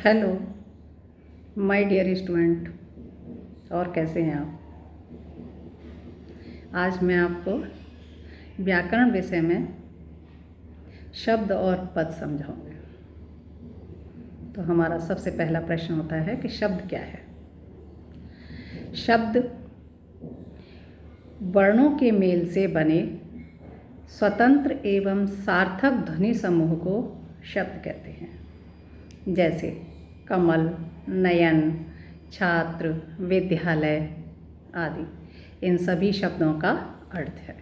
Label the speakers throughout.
Speaker 1: Hello my dear student, और कैसे हैं आप। आज मैं आपको व्याकरण विषय में शब्द और पद समझाऊंगी। तो हमारा सबसे पहला प्रश्न होता है कि शब्द क्या है। शब्द वर्णों के मेल से बने स्वतंत्र एवं सार्थक ध्वनि समूह को शब्द कहते हैं, जैसे कमल, नयन, छात्र, विद्यालय आदि। इन सभी शब्दों का अर्थ है।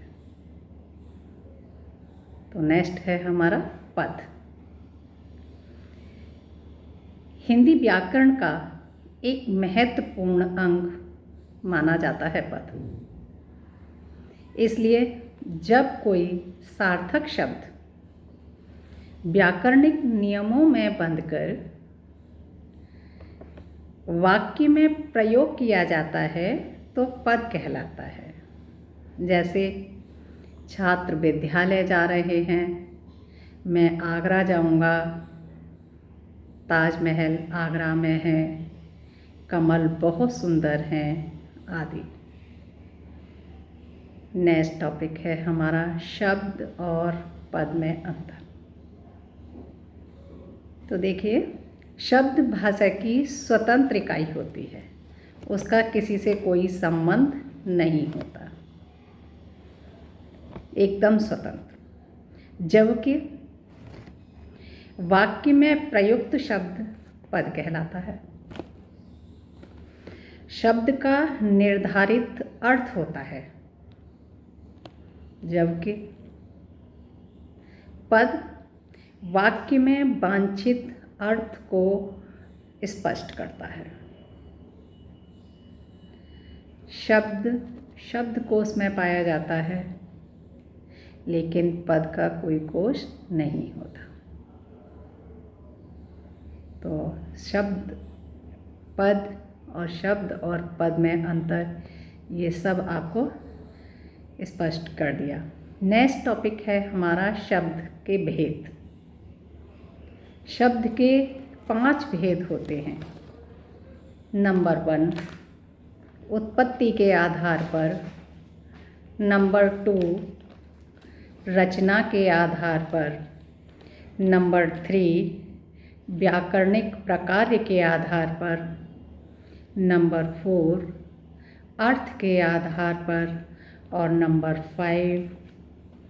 Speaker 1: तो नेक्स्ट है हमारा पद। हिंदी व्याकरण का एक महत्वपूर्ण अंग माना जाता है पद। इसलिए जब कोई सार्थक शब्द व्याकरणिक नियमों में बंधकर वाक्य में प्रयोग किया जाता है तो पद कहलाता है। जैसे छात्र विद्यालय जा रहे हैं, मैं आगरा जाऊंगा, ताजमहल आगरा में है, कमल बहुत सुंदर हैं आदि। नेक्स्ट टॉपिक है हमारा शब्द और पद में अंतर। तो देखिए, शब्द भाषा की स्वतंत्र इकाई होती है, उसका किसी से कोई संबंध नहीं होता, एकदम स्वतंत्र। जबकि वाक्य में प्रयुक्त शब्द पद कहलाता है। शब्द का निर्धारित अर्थ होता है, जबकि पद वाक्य में वांछित अर्थ को स्पष्ट करता है। शब्द शब्दकोश में पाया जाता है, लेकिन पद का कोई कोश नहीं होता। तो शब्द और पद में अंतर, ये सब आपको स्पष्ट कर दिया। नेक्स्ट टॉपिक है हमारा शब्द के भेद। शब्द के 5 भेद होते हैं। नंबर 1, उत्पत्ति के आधार पर। नंबर 2, रचना के आधार पर। नंबर 3, व्याकरणिक प्रकार के आधार पर। नंबर 4, अर्थ के आधार पर। और नंबर 5,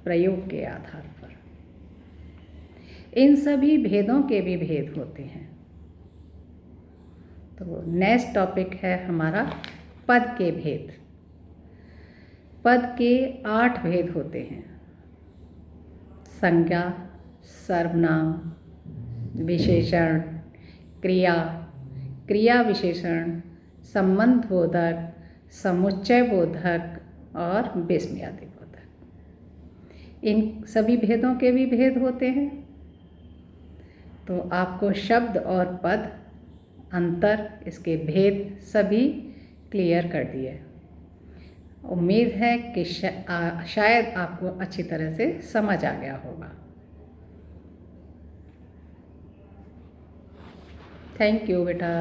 Speaker 1: प्रयोग के आधार पर। इन सभी भेदों के भी भेद होते हैं। तो नेक्स्ट टॉपिक है हमारा पद के भेद। पद के 8 भेद होते हैं। संज्ञा, सर्वनाम, विशेषण, क्रिया, क्रिया विशेषण, संबंध बोधक, समुच्चय बोधक और विस्मयादि बोधक। इन सभी भेदों के भी भेद होते हैं। तो आपको शब्द और पद, अंतर, इसके भेद सभी क्लियर कर दिए। उम्मीद है कि शायद आपको अच्छी तरह से समझ आ गया होगा। थैंक यू बेटा।